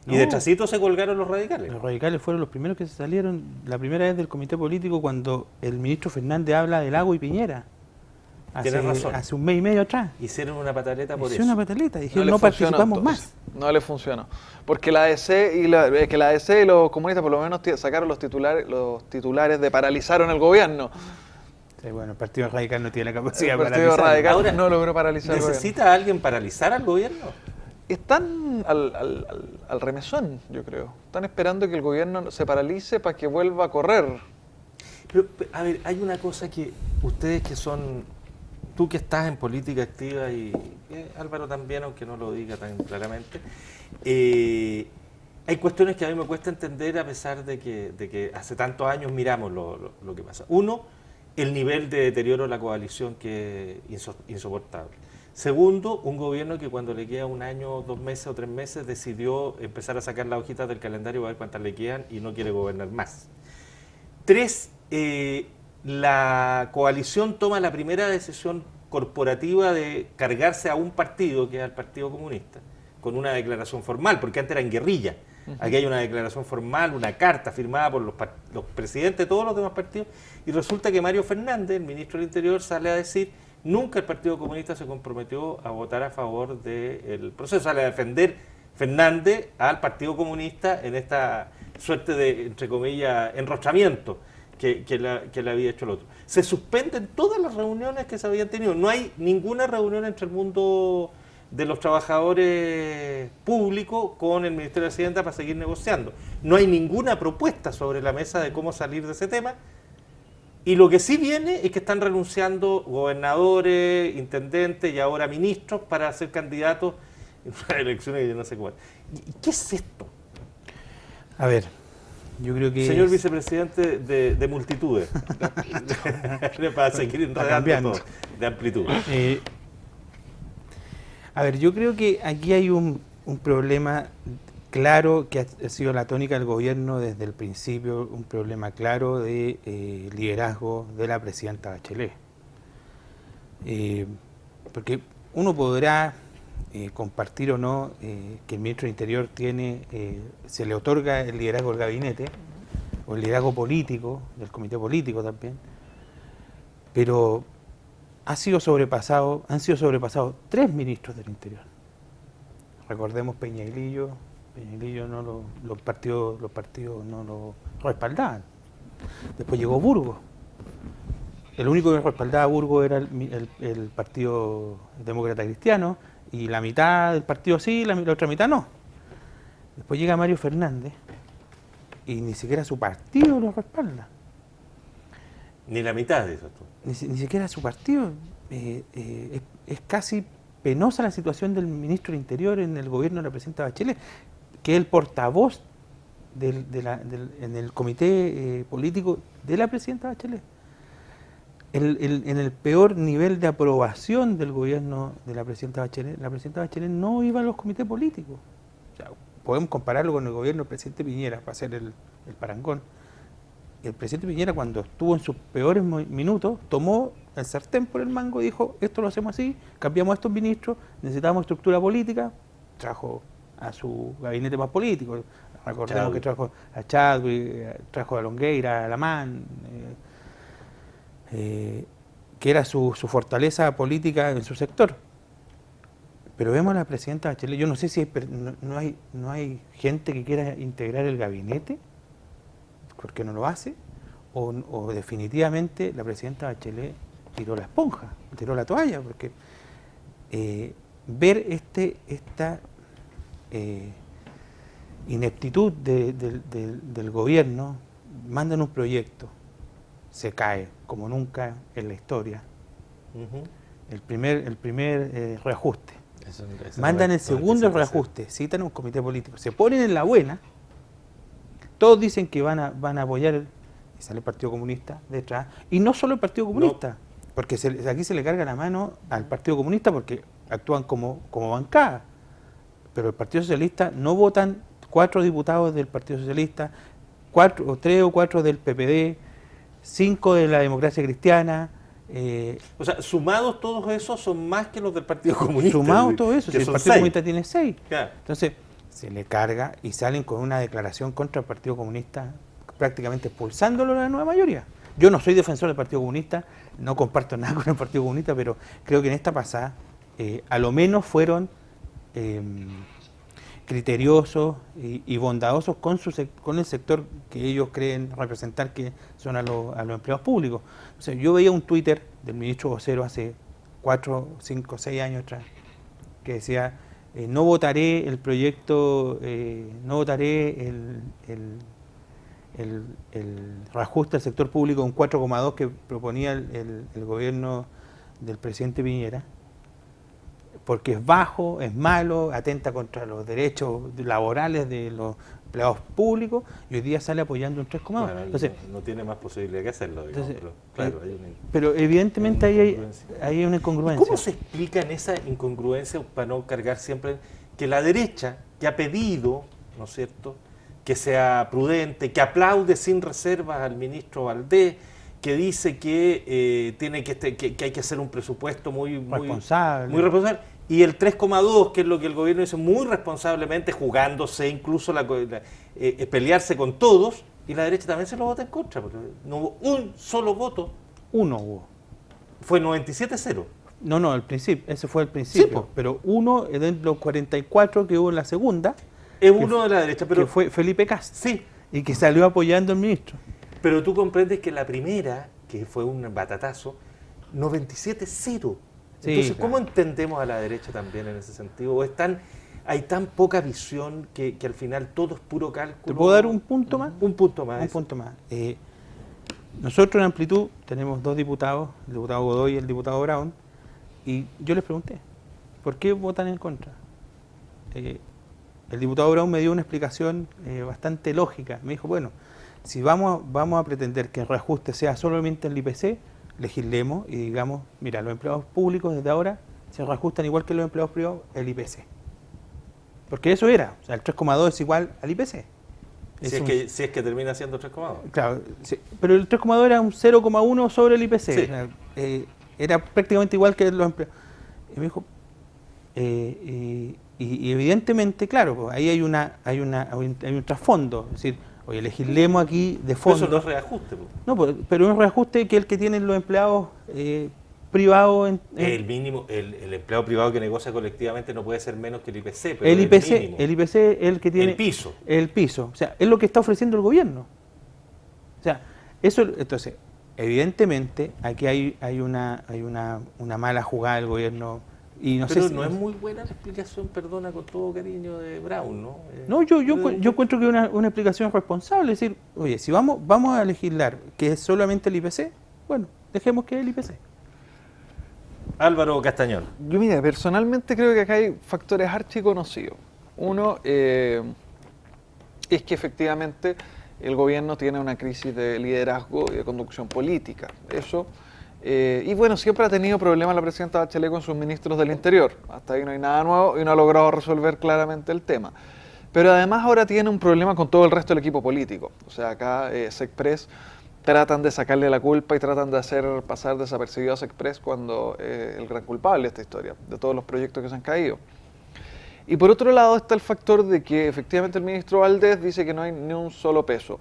[SPEAKER 1] y
[SPEAKER 3] No.
[SPEAKER 1] detrásito se colgaron los radicales.
[SPEAKER 3] Los radicales fueron los primeros que se salieron la primera vez del comité político cuando el ministro Fernández habla de Lago y Piñera.
[SPEAKER 1] Tienes razón.
[SPEAKER 3] Hace un mes y medio atrás.
[SPEAKER 1] Hicieron una pataleta por
[SPEAKER 3] Hizo
[SPEAKER 1] eso.
[SPEAKER 3] una pataleta, dijeron
[SPEAKER 2] les
[SPEAKER 3] no
[SPEAKER 2] funcionó,
[SPEAKER 3] participamos
[SPEAKER 2] entonces.
[SPEAKER 3] más.
[SPEAKER 2] No le funcionó. Porque la ADC y los comunistas por lo menos sacaron los titulares de paralizaron el gobierno.
[SPEAKER 3] Sí, bueno, el Partido Radical no tiene la capacidad
[SPEAKER 2] El
[SPEAKER 3] para
[SPEAKER 2] Partido
[SPEAKER 3] paralizarlo.
[SPEAKER 2] Radical
[SPEAKER 1] Ahora,
[SPEAKER 2] no logró paralizar el gobierno.
[SPEAKER 1] ¿Necesita alguien paralizar al gobierno?
[SPEAKER 2] Están al remesón, yo creo. Están esperando que el gobierno se paralice para que vuelva a correr.
[SPEAKER 1] Pero, a ver, hay una cosa que ustedes que son, tú que estás en política activa y Álvaro también, aunque no lo diga tan claramente, hay cuestiones que a mí me cuesta entender a pesar de que hace tantos años miramos lo que pasa. Uno, el nivel de deterioro de la coalición que es insoportable. Segundo, un gobierno que cuando le queda un año, 2 meses o 3 meses decidió empezar a sacar las hojitas del calendario para ver cuántas le quedan y no quiere gobernar más. 3, la coalición toma la primera decisión corporativa de cargarse a un partido, que es el Partido Comunista, con una declaración formal, porque antes era en guerrilla. Aquí hay una declaración formal, una carta firmada por los presidentes de todos los demás partidos, y resulta que Mario Fernández, el ministro del Interior, sale a decir: nunca el Partido Comunista se comprometió a votar a favor del proceso. Sale a defender Fernández al Partido Comunista en esta suerte de, entre comillas, enrochamiento que le había hecho el otro. Se suspenden todas las reuniones que se habían tenido. No hay ninguna reunión entre el mundo de los trabajadores públicos con el Ministerio de Hacienda para seguir negociando. No hay ninguna propuesta sobre la mesa de cómo salir de ese tema. Y lo que sí viene es que están renunciando gobernadores, intendentes y ahora ministros para ser candidatos en una elección y no sé cuál. ¿Y qué es esto?
[SPEAKER 3] A ver, yo creo que...
[SPEAKER 1] Señor vicepresidente de multitudes, para seguir enredando todo, de amplitud.
[SPEAKER 3] A ver, yo creo que aquí hay un problema claro que ha sido la tónica del gobierno desde el principio, un problema claro de liderazgo de la presidenta Bachelet. Porque uno podrá compartir o no que el ministro del Interior se le otorga el liderazgo del gabinete, o el liderazgo político, del comité político también, pero han sido sobrepasados 3 ministros del Interior. Recordemos Peñailillo los partidos no lo respaldaban. Después llegó Burgos. El único que respaldaba a Burgos era el Partido Demócrata Cristiano, y la mitad del partido sí, la otra mitad no. Después llega Mario Fernández y ni siquiera su partido lo respalda.
[SPEAKER 1] Ni la mitad de eso.
[SPEAKER 3] Ni siquiera su partido. Es casi penosa la situación del ministro del Interior en el gobierno de la presidenta Bachelet, que es el portavoz en el comité político de la presidenta Bachelet. En el peor nivel de aprobación del gobierno de la presidenta Bachelet no iba a los comités políticos. O sea, podemos compararlo con el gobierno del presidente Piñera para hacer el parangón. El presidente Piñera, cuando estuvo en sus peores minutos, tomó el sartén por el mango y dijo: esto lo hacemos así, cambiamos a estos ministros, necesitamos estructura política. Trajo a su gabinete más político. Recordemos que trajo a Chadwick, trajo a Longueira, a Lamán, que era su fortaleza política en su sector. Pero vemos a la presidenta Bachelet, yo no sé si no hay gente que quiera integrar el gabinete, porque no lo hace, o definitivamente la presidenta Bachelet tiró la esponja, tiró la toalla, porque ver esta ineptitud del gobierno, mandan un proyecto, se cae como nunca en la historia,
[SPEAKER 1] Ujú.
[SPEAKER 3] el primer reajuste.
[SPEAKER 1] Eso
[SPEAKER 3] Mandan el segundo reajuste, citan a un comité político, se ponen en la buena, todos dicen que van a apoyar, y sale el Partido Comunista detrás, y no solo el Partido Comunista, porque aquí se le carga la mano al Partido Comunista porque actúan como bancada, pero el Partido Socialista no votan 4 diputados del Partido Socialista, 3 o 4 del PPD, 5 de la Democracia Cristiana.
[SPEAKER 1] O sea, sumados todos esos son más que los del Partido Comunista.
[SPEAKER 3] Sumado todo eso,
[SPEAKER 1] que
[SPEAKER 3] si el
[SPEAKER 1] son
[SPEAKER 3] Partido
[SPEAKER 1] 6.
[SPEAKER 3] Comunista tiene 6.
[SPEAKER 1] Claro.
[SPEAKER 3] Entonces, se le carga y salen con una declaración contra el Partido Comunista, prácticamente expulsándolo a la nueva mayoría. Yo no soy defensor del Partido Comunista, no comparto nada con el Partido Comunista, pero creo que en esta pasada, a lo menos fueron criteriosos y bondadosos con el sector que ellos creen representar, que son a los empleados públicos. O sea, yo veía un Twitter del ministro vocero hace 4, 5, 6 años atrás, que decía, no votaré el proyecto, no votaré el reajuste al sector público en 4,2 que proponía el gobierno del presidente Piñera, porque es bajo, es malo, atenta contra los derechos laborales de los empleados públicos, y hoy día sale apoyando un 3,2.
[SPEAKER 1] Claro,
[SPEAKER 3] Entonces,
[SPEAKER 1] no tiene más posibilidad que hacerlo, digamos,
[SPEAKER 3] entonces,
[SPEAKER 1] pero, claro, hay una
[SPEAKER 3] pero evidentemente ahí
[SPEAKER 1] incongruencia.
[SPEAKER 3] hay una incongruencia.
[SPEAKER 1] ¿Cómo se explica en esa incongruencia, para no cargar siempre, que la derecha, que ha pedido, ¿no es cierto?, que sea prudente, que aplaude sin reservas al ministro Valdés, que dice que tiene que hay que hacer un presupuesto muy responsable, y el 3,2, que es lo que el gobierno dice muy responsablemente, jugándose incluso pelearse con todos, y la derecha también se lo vota en contra, porque no hubo un solo voto.
[SPEAKER 3] Uno hubo.
[SPEAKER 1] Fue 97-0.
[SPEAKER 3] No, al principio, ese fue el principio,
[SPEAKER 1] Sí, po.
[SPEAKER 3] pero uno de los 44 que hubo en la segunda,
[SPEAKER 1] Es uno de la derecha, pero
[SPEAKER 3] que fue Felipe Cast,
[SPEAKER 1] sí,
[SPEAKER 3] y que salió apoyando al ministro.
[SPEAKER 1] pero tú comprendes que la primera, que fue un batatazo, 97-0.
[SPEAKER 3] Sí,
[SPEAKER 1] Entonces,
[SPEAKER 3] claro.
[SPEAKER 1] ¿cómo entendemos a la derecha también en ese sentido? ¿O hay tan poca visión que al final todo es puro cálculo?
[SPEAKER 3] ¿Te puedo dar un punto más?
[SPEAKER 1] Un punto más.
[SPEAKER 3] Un
[SPEAKER 1] eso.
[SPEAKER 3] punto más. Nosotros en Amplitud tenemos 2 diputados, el diputado Godoy y el diputado Brown, y yo les pregunté, ¿por qué votan en contra? El diputado Brown me dio una explicación bastante lógica. Me dijo, bueno, si vamos a pretender que el reajuste sea solamente el IPC, legislemos y digamos, mira, los empleados públicos desde ahora se reajustan igual que los empleados privados el IPC. Porque eso era, o sea, el 3,2 es igual al IPC.
[SPEAKER 1] Si es que termina siendo 3,2.
[SPEAKER 3] Claro, sí, pero el 3,2 era un 0,1 sobre el IPC.
[SPEAKER 1] Sí.
[SPEAKER 3] O sea, era prácticamente igual que los empleados. Y me dijo, y evidentemente, claro, pues ahí hay un trasfondo. Es decir, oye, legislemos aquí de
[SPEAKER 1] Pero
[SPEAKER 3] fondo.
[SPEAKER 1] eso no es reajuste. Po.
[SPEAKER 3] No, pero es un reajuste que el que tienen los empleados privados.
[SPEAKER 1] El mínimo, el empleado privado que negocia colectivamente no puede ser menos que el IPC. Pero
[SPEAKER 3] el IPC,
[SPEAKER 1] mínimo.
[SPEAKER 3] el IPC es el que tiene
[SPEAKER 1] El piso.
[SPEAKER 3] el piso. O sea, es lo que está ofreciendo el gobierno. O sea, eso, entonces, evidentemente, aquí hay una mala jugada del gobierno. Y no
[SPEAKER 1] Pero
[SPEAKER 3] sé si,
[SPEAKER 1] no es muy buena la explicación, perdona, con todo cariño, de Brown, ¿no?
[SPEAKER 3] No, yo encuentro que es una explicación responsable. Es decir, oye, si vamos a legislar que es solamente el IPC, bueno, dejemos que es el IPC.
[SPEAKER 1] Álvaro Castañón.
[SPEAKER 2] Yo, mira, personalmente creo que acá hay factores archiconocidos. Uno es que efectivamente el gobierno tiene una crisis de liderazgo y de conducción política. Eso, y bueno, siempre ha tenido problemas la presidenta Bachelet con sus ministros del Interior. Hasta ahí no hay nada nuevo y no ha logrado resolver claramente el tema. Pero además ahora tiene un problema con todo el resto del equipo político. O sea, acá Sexpress tratan de sacarle la culpa y tratan de hacer pasar desapercibido a Sexpress cuando el gran culpable de esta historia, de todos los proyectos que se han caído. Y por otro lado está el factor de que efectivamente el ministro Valdés dice que no hay ni un solo peso.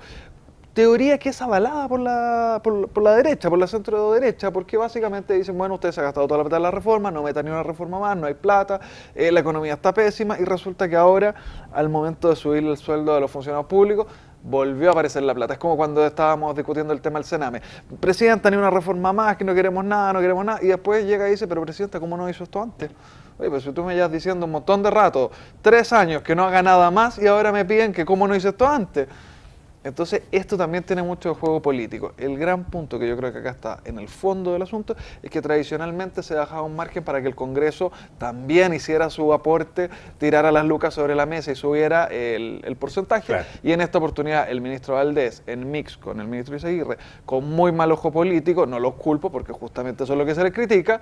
[SPEAKER 2] Teoría que es avalada por la derecha, por la centro derecha, porque básicamente dicen, bueno, usted se ha gastado toda la plata de la reforma, no meta ni una reforma más, no hay plata, la economía está pésima, y resulta que ahora, al momento de subir el sueldo de los funcionarios públicos, volvió a aparecer la plata. Es como cuando estábamos discutiendo el tema del Sename. Presidenta, ni una reforma más, que no queremos nada, y después llega y dice, pero Presidenta, ¿cómo no hizo esto antes? Oye, pues si tú me llevas diciendo un montón de rato, 3 años que no haga nada más, y ahora me piden que cómo no hice esto antes. Entonces, esto también tiene mucho de juego político. El gran punto que yo creo que acá está en el fondo del asunto es que tradicionalmente se dejaba un margen para que el Congreso también hiciera su aporte, tirara las lucas sobre la mesa y subiera el porcentaje.
[SPEAKER 1] Claro.
[SPEAKER 2] Y en esta oportunidad el ministro Valdés, en mix con el ministro Izaguirre, con muy mal ojo político, no los culpo porque justamente eso es lo que se les critica,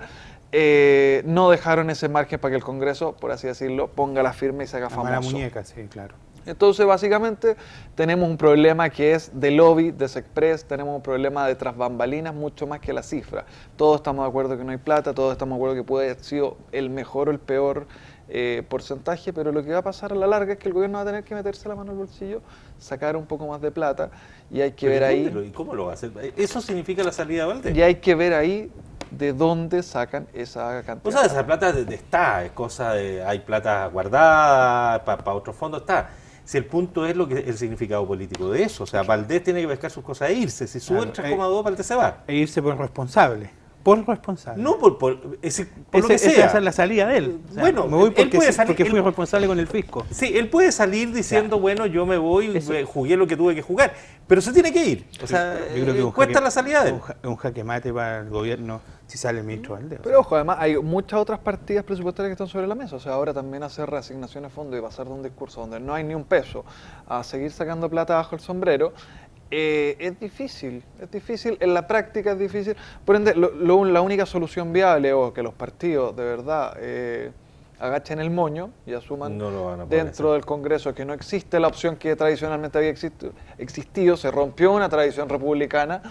[SPEAKER 2] no dejaron ese margen para que el Congreso, por así decirlo, ponga la firma y se haga
[SPEAKER 3] La mala
[SPEAKER 2] famoso.
[SPEAKER 3] muñeca, sí, claro.
[SPEAKER 2] Entonces, básicamente, tenemos un problema que es de lobby, de Sexpress, tenemos un problema de tras bambalinas mucho más que la cifra. Todos estamos de acuerdo que no hay plata, todos estamos de acuerdo que puede haber sido el mejor o el peor porcentaje, pero lo que va a pasar a la larga es que el gobierno va a tener que meterse la mano al bolsillo, sacar un poco más de plata, y hay que ver ahí...
[SPEAKER 1] ¿Y cómo lo va a hacer? ¿Eso significa la salida de Valdés?
[SPEAKER 2] Y hay que ver ahí de dónde sacan esa cantidad.
[SPEAKER 1] O sea, esa plata está, es cosa de, hay plata guardada para otros fondos, está. Si el punto es el significado político de eso, o sea, Valdés tiene que pescar sus cosas e irse, si sube el 3,2, Valdés se va.
[SPEAKER 3] E irse por responsable. Por responsable.
[SPEAKER 1] No por lo que sea.
[SPEAKER 3] Esa es la salida de él. O sea,
[SPEAKER 1] Bueno,
[SPEAKER 3] me voy
[SPEAKER 1] él
[SPEAKER 3] porque,
[SPEAKER 1] puede salir,
[SPEAKER 3] porque fui responsable con el fisco.
[SPEAKER 1] Sí, él puede salir diciendo, bueno, yo me voy,
[SPEAKER 3] Eso.
[SPEAKER 1] jugué lo que tuve que jugar, pero se tiene que ir. O sea,
[SPEAKER 3] Yo creo que
[SPEAKER 1] cuesta la salida de él.
[SPEAKER 3] un jaque mate para el gobierno si sale el ministro Valdés.
[SPEAKER 2] Pero ojo, además hay muchas otras partidas presupuestarias que están sobre la mesa. O sea, ahora también hacer reasignaciones de fondos y pasar de un discurso donde no hay ni un peso a seguir sacando plata bajo el sombrero, es difícil, es difícil. En la práctica es difícil. Por ende, la única solución viable es que los partidos de verdad agachen el moño y asuman
[SPEAKER 1] No lo van a poder
[SPEAKER 2] dentro
[SPEAKER 1] hacer.
[SPEAKER 2] del Congreso que no existe la opción que tradicionalmente había existido, se rompió una tradición republicana.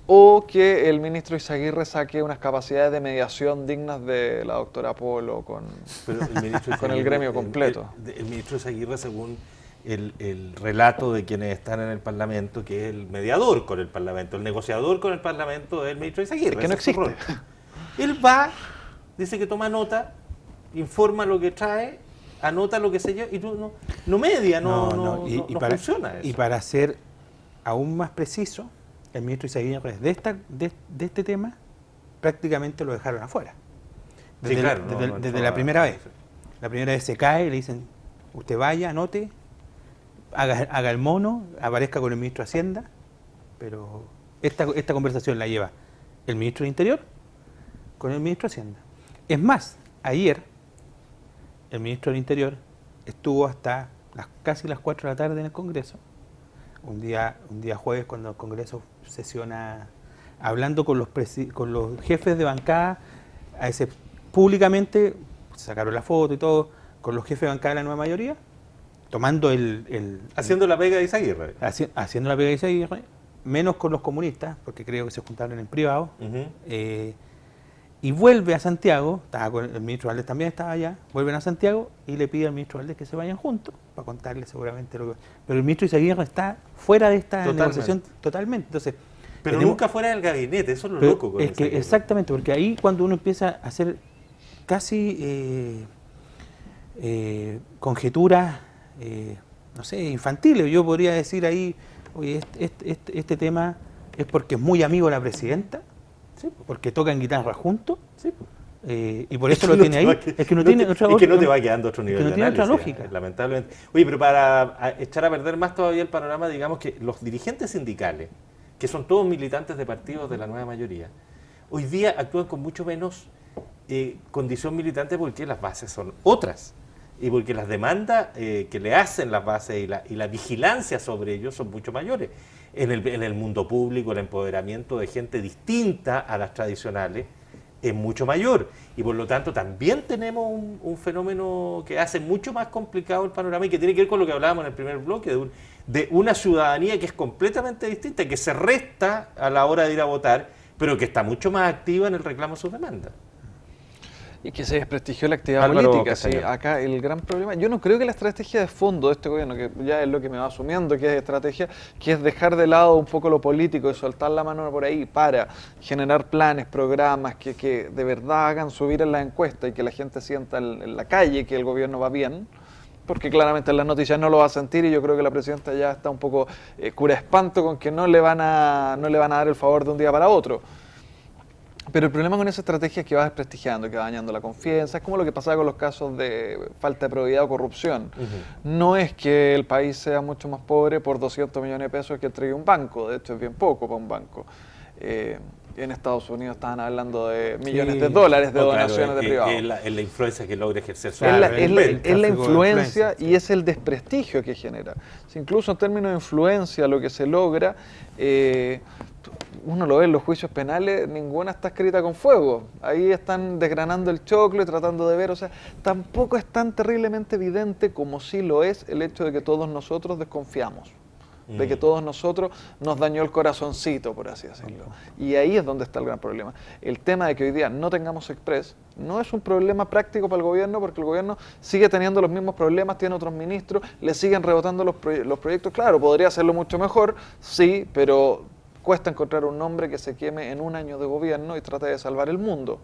[SPEAKER 2] O que el ministro Izaguirre saque unas capacidades de mediación dignas de la doctora Polo con
[SPEAKER 1] Pero el ministro
[SPEAKER 2] con el
[SPEAKER 1] Izaguirre-
[SPEAKER 2] gremio completo.
[SPEAKER 1] El ministro Izaguirre, según el relato de quienes están en el Parlamento, que es el mediador con el Parlamento, el negociador con el Parlamento es el ministro Izaguirre.
[SPEAKER 2] Es que no
[SPEAKER 1] ese su rol.
[SPEAKER 2] existe.
[SPEAKER 1] Él va, dice que toma nota, informa lo que trae, anota lo que se lleva y no media, no funciona eso.
[SPEAKER 3] Y para ser aún más preciso, el ministro Izaguirre de este tema prácticamente lo dejaron afuera.
[SPEAKER 1] Sí, claro,
[SPEAKER 3] Desde la primera vez. La primera vez se cae y le dicen, usted vaya, anote, haga el mono, aparezca con el ministro de Hacienda, pero esta conversación la lleva el ministro de Interior con el ministro de Hacienda. Es más, ayer el ministro del Interior estuvo hasta casi las 4 de la tarde en el Congreso, un día jueves cuando el Congreso sesiona, hablando con los jefes de bancada, públicamente, sacaron la foto y todo, con los jefes de bancada de la nueva mayoría, tomando
[SPEAKER 1] Haciendo la pega de Izaguirre.
[SPEAKER 3] haciendo la pega de Izaguirre, menos con los comunistas, porque creo que se juntaron en privado, y vuelve a Santiago, el ministro Valdés también estaba allá, vuelven a Santiago y le pide al ministro Valdés que se vayan juntos, para contarle seguramente lo que... Pero el ministro Izaguirre está fuera de esta negociación totalmente. Entonces,
[SPEAKER 1] Pero nunca fuera del gabinete, eso es lo
[SPEAKER 3] pero
[SPEAKER 1] loco con
[SPEAKER 3] es que
[SPEAKER 1] Izaguirre.
[SPEAKER 3] exactamente, porque ahí cuando uno empieza a hacer casi conjeturas, no sé, infantiles, yo podría decir ahí, oye, este tema es porque es muy amigo de la presidenta,
[SPEAKER 1] Sí,
[SPEAKER 3] porque tocan guitarra juntos,
[SPEAKER 1] sí.
[SPEAKER 3] y por eso lo tiene ahí. Es que no tiene otra
[SPEAKER 1] Es que no te va quedando otro nivel
[SPEAKER 3] no
[SPEAKER 1] de
[SPEAKER 3] tiene otra
[SPEAKER 1] análisis,
[SPEAKER 3] lógica.
[SPEAKER 1] lamentablemente. Oye, pero para echar a perder más todavía el panorama, digamos que los dirigentes sindicales, que son todos militantes de partidos de la nueva mayoría, hoy día actúan con mucho menos condición militante porque las bases son otras y porque las demandas que le hacen las bases y la vigilancia sobre ellos son mucho mayores. En el mundo público el empoderamiento de gente distinta a las tradicionales es mucho mayor y por lo tanto también tenemos un fenómeno que hace mucho más complicado el panorama y que tiene que ver con lo que hablábamos en el primer bloque de una ciudadanía que es completamente distinta, que se resta a la hora de ir a votar, pero que está mucho más activa en el reclamo de sus demandas.
[SPEAKER 2] Y que se desprestigió la actividad
[SPEAKER 1] Álvaro
[SPEAKER 2] política. Sí,
[SPEAKER 1] Castañón.
[SPEAKER 2] acá el gran problema, yo no creo que la estrategia de fondo de este gobierno, que ya es lo que me va asumiendo que es estrategia, que es dejar de lado un poco lo político y soltar la mano por ahí para generar planes, programas que de verdad hagan subir en la encuesta y que la gente sienta en la calle que el gobierno va bien, porque claramente en las noticias no lo va a sentir y yo creo que la presidenta ya está un poco cura espanto con que no le van a dar el favor de un día para otro. Pero el problema con esa estrategia es que va desprestigiando, que va dañando la confianza. Es como lo que pasaba con los casos de falta de probidad o corrupción. No es que el país sea mucho más pobre por 200 millones de pesos que entregue un banco. De hecho, es bien poco para un banco. En Estados Unidos estaban hablando de millones de dólares de donaciones de privados.
[SPEAKER 1] Es la influencia que logra ejercer su
[SPEAKER 3] Claro,
[SPEAKER 2] Es la influencia
[SPEAKER 3] sí.
[SPEAKER 2] y es el desprestigio que genera. Si incluso en términos de influencia, lo que se logra, uno lo ve en los juicios penales, ninguna está escrita con fuego. Ahí están desgranando el choclo y tratando de ver, o sea, tampoco es tan terriblemente evidente como sí lo es el hecho de que todos nosotros desconfiamos. De que todos nosotros nos dañó el corazoncito, por así decirlo. Y ahí es donde está el gran problema. El tema de que hoy día no tengamos Express no es un problema práctico para el gobierno, porque el gobierno sigue teniendo los mismos problemas, tiene otros ministros, le siguen rebotando los proyectos. Claro, podría hacerlo mucho mejor, sí, pero cuesta encontrar un nombre que se queme en un año de gobierno y trate de salvar el mundo.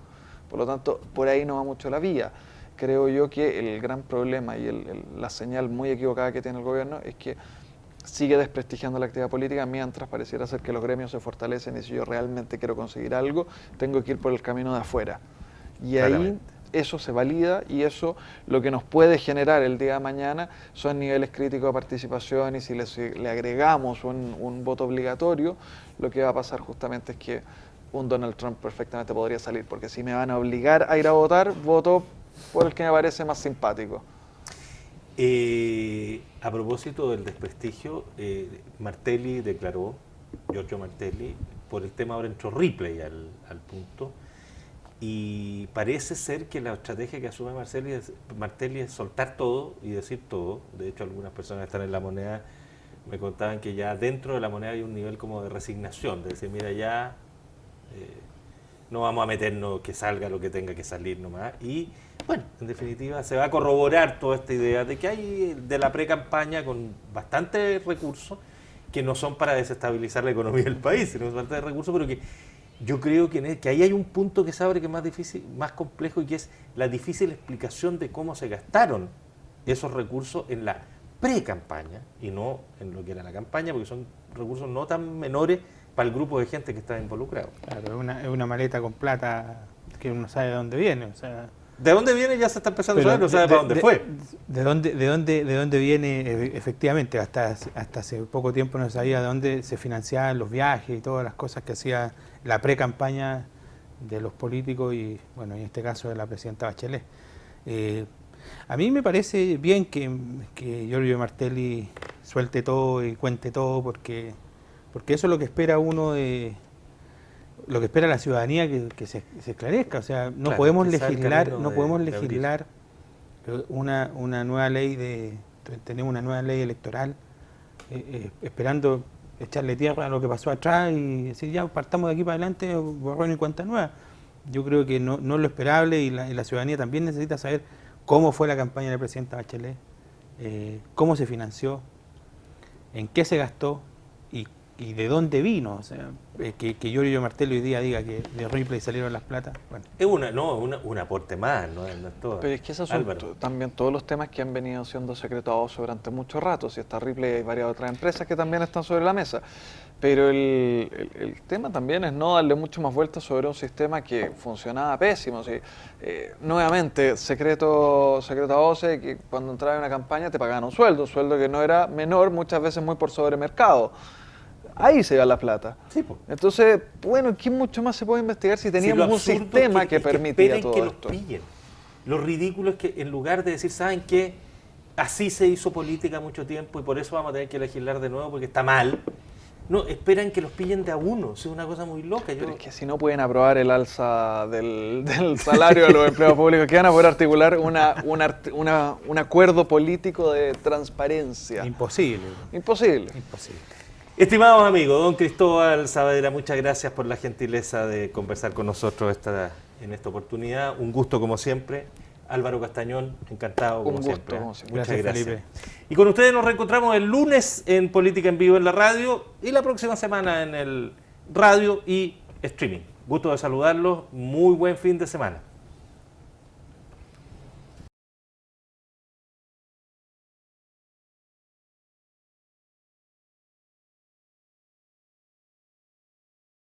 [SPEAKER 2] Por lo tanto, por ahí no va mucho la vía. Creo yo que el gran problema y la señal muy equivocada que tiene el gobierno es que sigue desprestigiando la actividad política mientras pareciera ser que los gremios se fortalecen y si yo realmente quiero conseguir algo, tengo que ir por el camino de afuera. Y ahí eso se valida y eso lo que nos puede generar el día de mañana son niveles críticos de participación y si le agregamos un voto obligatorio, lo que va a pasar justamente es que un Donald Trump perfectamente podría salir, porque si me van a obligar a ir a votar, voto por el que me parece más simpático.
[SPEAKER 1] A propósito del desprestigio, Martelli declaró, Giorgio Martelli, por el tema ahora entró Ripley al punto, y parece ser que la estrategia que asume Martelli es soltar todo y decir todo. De hecho, algunas personas que están en la moneda me contaban que ya dentro de la moneda hay un nivel como de resignación, de decir, mira, ya no vamos a meternos, que salga lo que tenga que salir nomás. Y bueno, en definitiva se va a corroborar toda esta idea de que hay de la pre-campaña con bastantes recursos que no son para desestabilizar la economía del país, sino bastantes recursos, pero que yo creo que ahí hay un punto que se abre que es más difícil, más complejo, y que es la difícil explicación de cómo se gastaron esos recursos en la pre-campaña y no en lo que era la campaña, porque son recursos no tan menores para el grupo de gente que está involucrado.
[SPEAKER 3] Claro, es una maleta con plata que uno sabe de dónde viene, o sea...
[SPEAKER 1] ¿De dónde viene? Ya se está empezando a saber, no sabe para dónde fue.
[SPEAKER 3] ¿De dónde viene? Efectivamente, hasta hace poco tiempo no sabía de dónde se financiaban los viajes y todas las cosas que hacía la pre-campaña de los políticos y, bueno, en este caso de la presidenta Bachelet. A mí me parece bien que Giorgio Martelli suelte todo y cuente todo, porque eso es lo que espera uno lo que espera la ciudadanía, que se esclarezca. O sea, no podemos legislar una nueva ley tenemos una nueva ley electoral esperando echarle tierra a lo que pasó atrás y decir ya partamos de aquí para adelante, borrón y cuenta nueva. Yo creo que no es lo esperable y la ciudadanía también necesita saber cómo fue la campaña de la presidenta Bachelet, cómo se financió, en qué se gastó y de dónde vino. O sea, que Giorgio Martelli hoy día diga que de Ripley salieron las platas. Bueno.
[SPEAKER 1] Es un aporte más, no es todo.
[SPEAKER 2] Pero es que esos son también todos los temas que han venido siendo secretados durante mucho rato. Si está Ripley, hay varias otras empresas que también están sobre la mesa. Pero el tema también es no darle mucho más vueltas sobre un sistema que funcionaba pésimo. ¿Sí? Nuevamente, secreto a voces, que cuando entraba en una campaña te pagaban un sueldo que no era menor, muchas veces muy por sobremercado. Ahí se va la plata.
[SPEAKER 1] Sí, pues.
[SPEAKER 2] Entonces, bueno, ¿qué mucho más se puede investigar si teníamos un sistema que permitía todo esto?
[SPEAKER 1] Los pillen. Lo ridículo es que en lugar de decir, ¿saben qué? Así se hizo política mucho tiempo y por eso vamos a tener que legislar de nuevo porque está mal. No, esperan que los pillen de a uno. Es una cosa muy loca.
[SPEAKER 2] Pero es que si no pueden aprobar el alza del salario de los empleados públicos, ¿qué van a poder articular un acuerdo político de transparencia?
[SPEAKER 3] Imposible.
[SPEAKER 2] Imposible.
[SPEAKER 1] Estimados amigos, don Cristóbal Saavedra, muchas gracias por la gentileza de conversar con nosotros en esta oportunidad. Un gusto como siempre. Álvaro Castañón, encantado como siempre. Muchas gracias. Felipe. Y con ustedes nos reencontramos el lunes en Política en Vivo en la radio y la próxima semana en el radio y streaming. Gusto de saludarlos. Muy buen fin de semana.